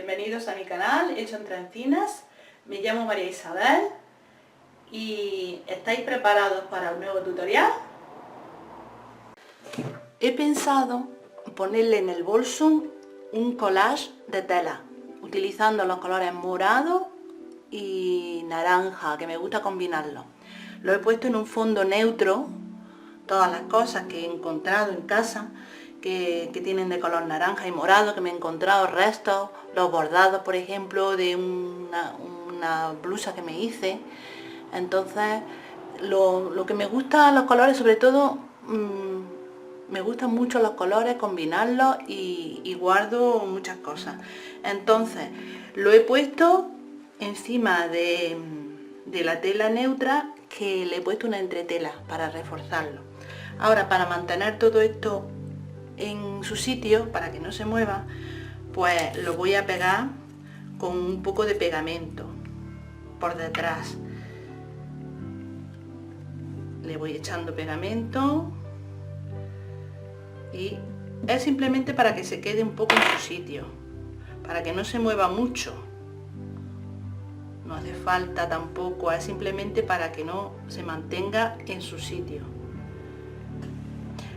Bienvenidos a mi canal Hecho entre Encinas. Me llamo María Isabel y ¿estáis preparados para un nuevo tutorial? He pensado ponerle en el bolso un collage de tela utilizando los colores morado y naranja, que me gusta combinarlo. Lo he puesto en un fondo neutro, todas las cosas que he encontrado en casa que tienen de color naranja y morado, que me he encontrado restos, los bordados por ejemplo de una blusa que me hice. Entonces lo que me gusta los colores, sobre todo me gustan mucho los colores, combinarlos y guardo muchas cosas. Entonces lo he puesto encima de la tela neutra, que le he puesto una entretela para reforzarlo. Ahora, para mantener todo esto en su sitio, para que no se mueva, pues lo voy a pegar con un poco de pegamento por detrás. Le voy echando pegamento y es simplemente para que se quede un poco en su sitio, para que no se mueva mucho. No hace falta tampoco, es simplemente para que no se mantenga en su sitio.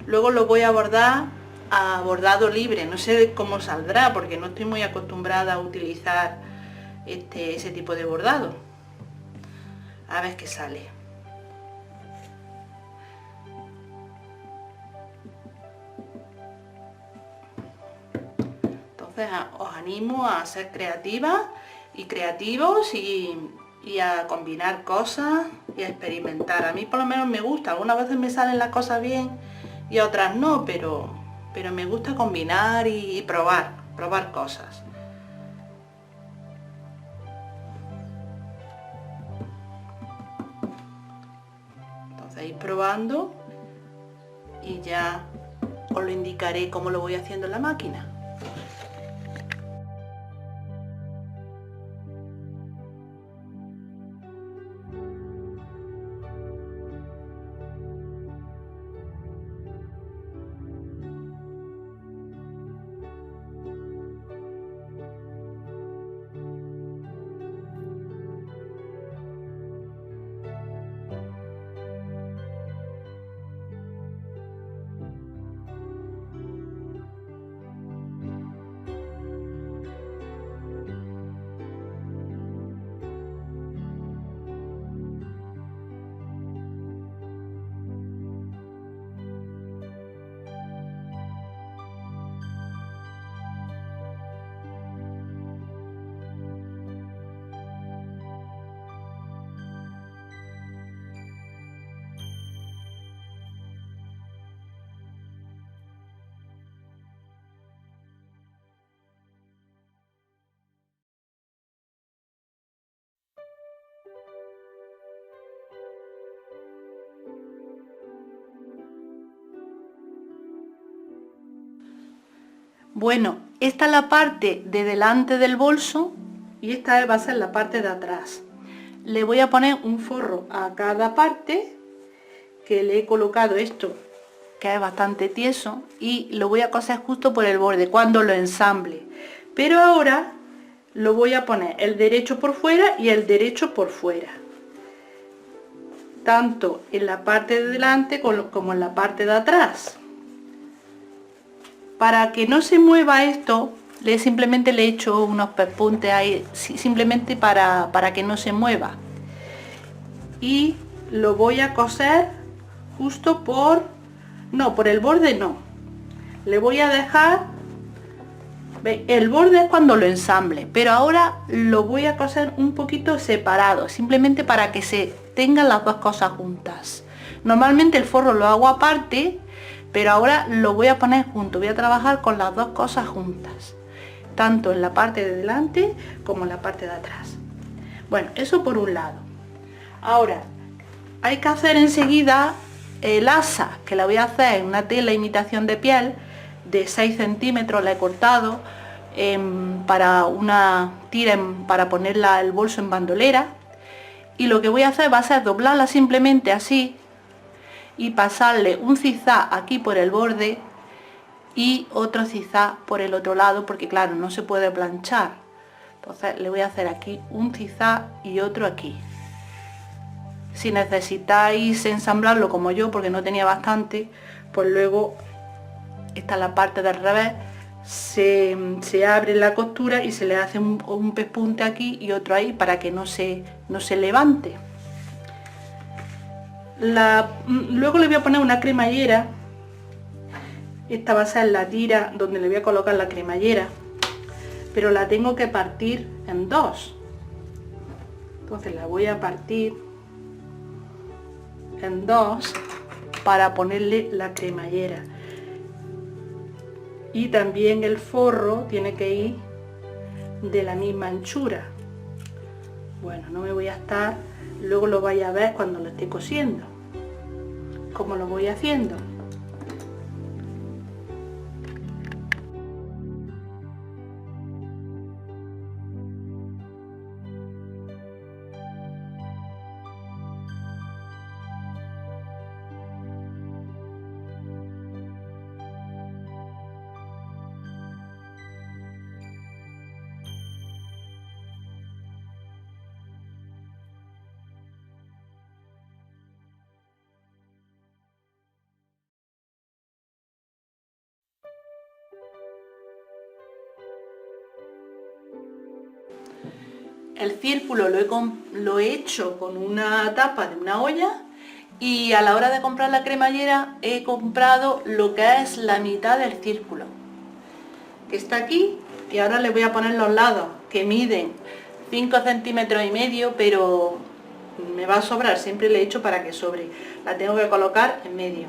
Luego lo voy a bordar a bordado libre, no sé cómo saldrá porque no estoy muy acostumbrada a utilizar ese tipo de bordado. A ver qué sale. Entonces os animo a ser creativas y creativos y a combinar cosas y a experimentar. A mí por lo menos me gusta, algunas veces me salen las cosas bien y otras no, pero me gusta combinar y probar cosas. Entonces ir probando y ya os lo indicaré cómo lo voy haciendo en la máquina. Bueno, esta es la parte de delante del bolso y esta va a ser la parte de atrás. Le voy a poner un forro a cada parte, que le he colocado esto, que es bastante tieso, y lo voy a coser justo por el borde cuando lo ensamble. Pero ahora lo voy a poner el derecho por fuera y el derecho por fuera, tanto en la parte de delante como en la parte de atrás. Para que no se mueva esto, simplemente le he hecho unos pespuntes ahí, simplemente para que no se mueva. Y lo voy a coser justo por el borde no. Le voy a dejar, el borde es cuando lo ensamble, pero ahora lo voy a coser un poquito separado, simplemente para que se tengan las dos cosas juntas. Normalmente el forro lo hago aparte, pero ahora lo voy a poner junto, voy a trabajar con las dos cosas juntas, tanto en la parte de delante como en la parte de atrás. Bueno, eso por un lado. Ahora hay que hacer enseguida el asa, que la voy a hacer en una tela imitación de piel de 6 centímetros, la he cortado para una tira para ponerla el bolso en bandolera, y lo que voy a hacer va a ser doblarla simplemente así y pasarle un zigzag aquí por el borde y otro zigzag por el otro lado, porque claro, no se puede planchar, Entonces le voy a hacer aquí un zigzag y otro aquí. Si necesitáis ensamblarlo como yo, porque no tenía bastante, pues luego esta es la parte del revés, se abre la costura y se le hace un pespunte aquí y otro ahí para que no se levante. Luego le voy a poner una cremallera. Esta va a ser la tira donde le voy a colocar la cremallera, pero la tengo que partir en dos. Entonces la voy a partir en dos para ponerle la cremallera. Y también el forro tiene que ir de la misma anchura. Bueno, no me voy a estar, luego lo vais a ver cuando lo esté cosiendo, cómo lo voy haciendo. El círculo lo he hecho con una tapa de una olla, y a la hora de comprar la cremallera he comprado lo que es la mitad del círculo, que está aquí, y ahora le voy a poner los lados, que miden 5 centímetros y medio, pero me va a sobrar, siempre le he hecho para que sobre. La tengo que colocar en medio.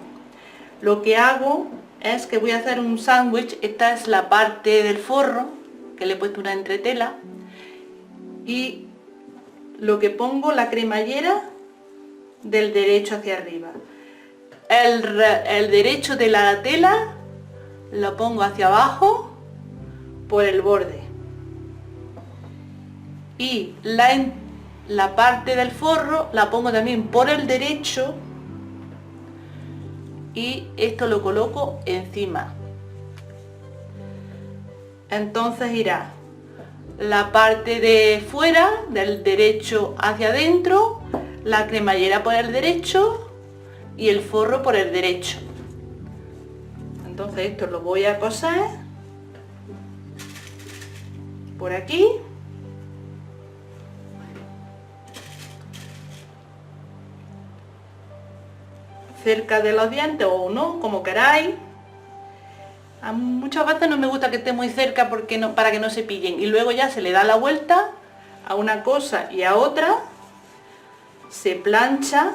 Lo que hago es que voy a hacer un sándwich. Esta es la parte del forro, que le he puesto una entretela, y lo que pongo, la cremallera del derecho hacia arriba, el derecho de la tela lo pongo hacia abajo por el borde, y la parte del forro la pongo también por el derecho, y esto lo coloco encima. Entonces irá la parte de fuera del derecho hacia adentro, la cremallera por el derecho y el forro por el derecho. Entonces esto lo voy a coser por aquí, cerca de los dientes o no, como queráis. Muchas veces no me gusta que esté muy cerca porque para que no se pillen, y luego ya se le da la vuelta a una cosa y a otra, se plancha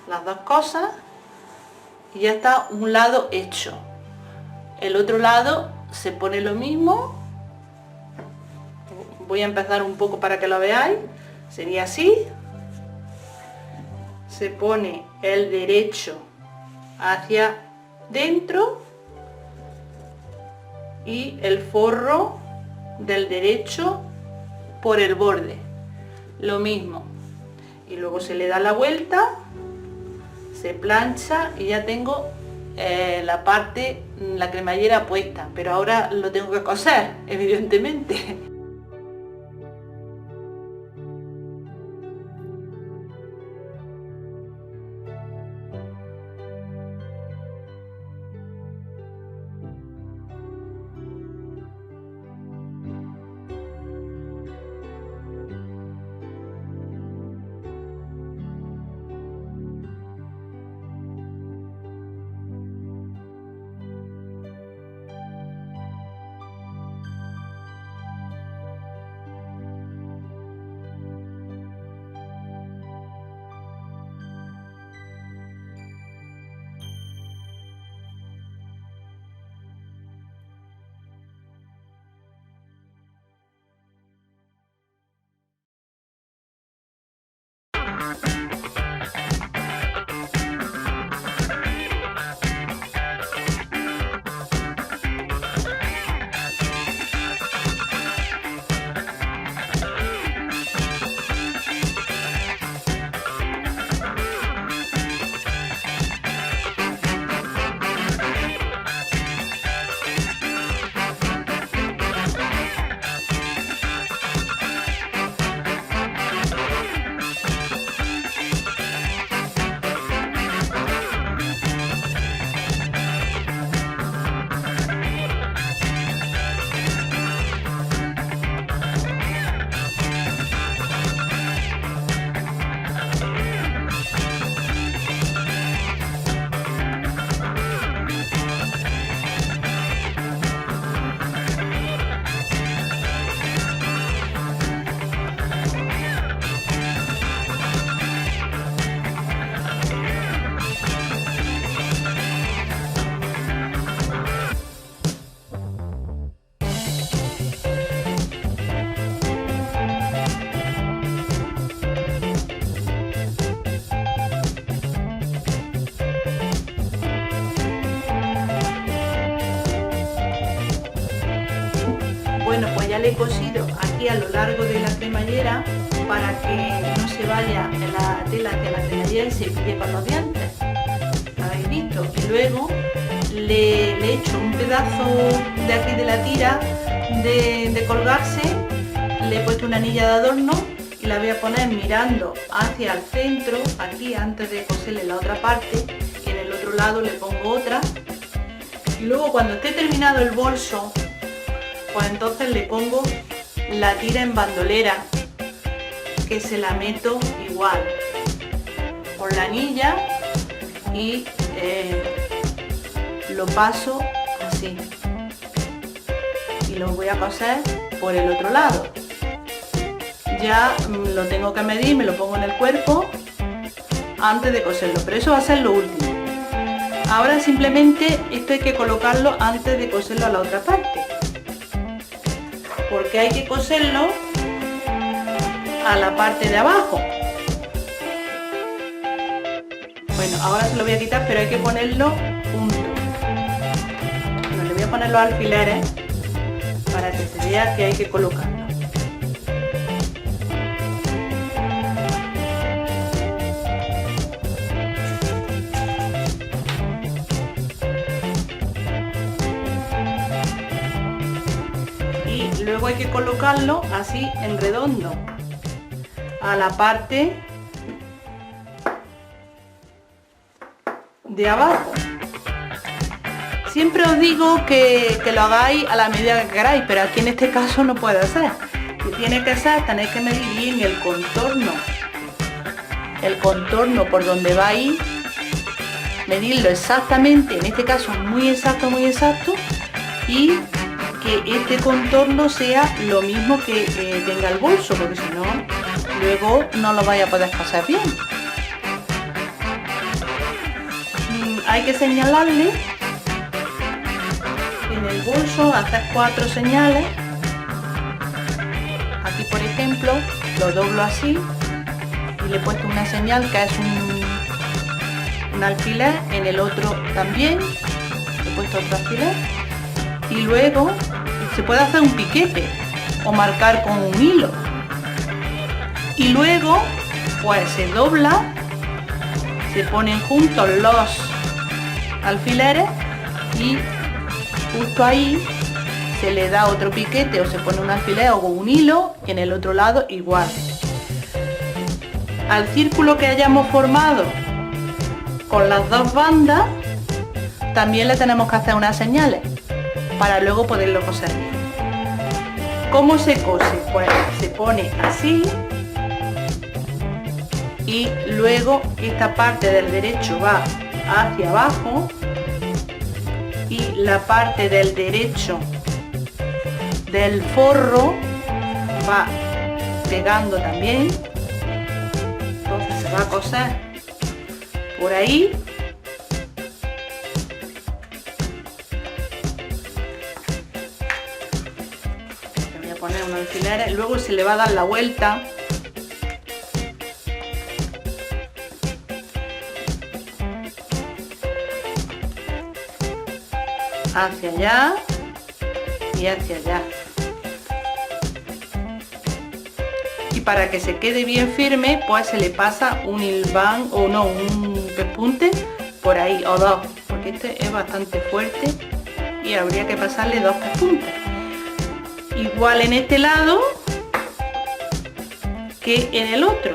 las dos cosas y ya está un lado hecho. El otro lado se pone lo mismo. Voy a empezar un poco para que lo veáis. Sería así. Se pone el derecho hacia dentro y el forro del derecho por el borde, lo mismo, y luego se le da la vuelta, se plancha y ya tengo la cremallera puesta, pero ahora lo tengo que coser, evidentemente. ya le he cosido aquí a lo largo de la cremallera para que no se vaya en la tela hacia la cremallera y se pille con los dientes. ¿Lo habéis visto? Y luego le he hecho un pedazo de aquí de la tira de colgarse, le he puesto una anilla de adorno y la voy a poner mirando hacia el centro, aquí antes de coserle la otra parte, y en el otro lado le pongo otra. Y luego cuando esté terminado el bolso, pues entonces le pongo la tira en bandolera, que se la meto igual con la anilla y lo paso así y lo voy a coser por el otro lado. Ya lo tengo que medir, me lo pongo en el cuerpo antes de coserlo, pero eso va a ser lo último. Ahora simplemente esto hay que colocarlo antes de coserlo a la otra parte, porque hay que coserlo a la parte de abajo. Bueno, ahora se lo voy a quitar, pero hay que ponerlo junto. Bueno, le voy a poner los alfileres para que se vea que hay que colocarlo. Y luego hay que colocarlo así en redondo a la parte de abajo. Siempre os digo que lo hagáis a la medida que queráis, pero aquí en este caso no puede ser. Que tiene que ser, tenéis que medir bien el contorno por donde vais, medirlo exactamente, en este caso muy exacto, y que este contorno sea lo mismo que tenga el bolso, porque si no, luego no lo vais a poder coser bien. Hay que señalarle en el bolso, hacer 4 señales. Aquí por ejemplo lo doblo así y le he puesto una señal que es un alfiler, en el otro también he puesto otro alfiler, y luego se puede hacer un piquete o marcar con un hilo, y luego pues se dobla, se ponen juntos los alfileres y justo ahí se le da otro piquete o se pone un alfiler o un hilo, y en el otro lado igual. Al círculo que hayamos formado con las dos bandas también le tenemos que hacer unas señales para luego poderlo coser bien. ¿Cómo se cose? Pues se pone así y luego esta parte del derecho va hacia abajo y la parte del derecho del forro va pegando también, entonces se va a coser por ahí. Le voy a poner unos alfileres, luego se le va a dar la vuelta hacia allá y hacia allá, y para que se quede bien firme pues se le pasa un hilván o no, un pespunte por ahí o dos, porque este es bastante fuerte y habría que pasarle 2 pespuntes, igual en este lado que en el otro.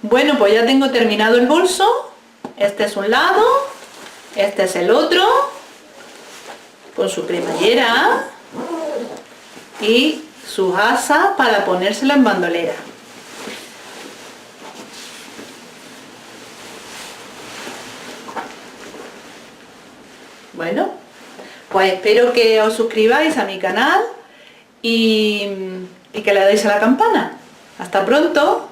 Bueno, pues ya tengo terminado el bolso. Este es un lado, este es el otro, con su cremallera y sus asas para ponérselo en bandolera. Bueno, pues espero que os suscribáis a mi canal y que le deis a la campana. ¡Hasta pronto!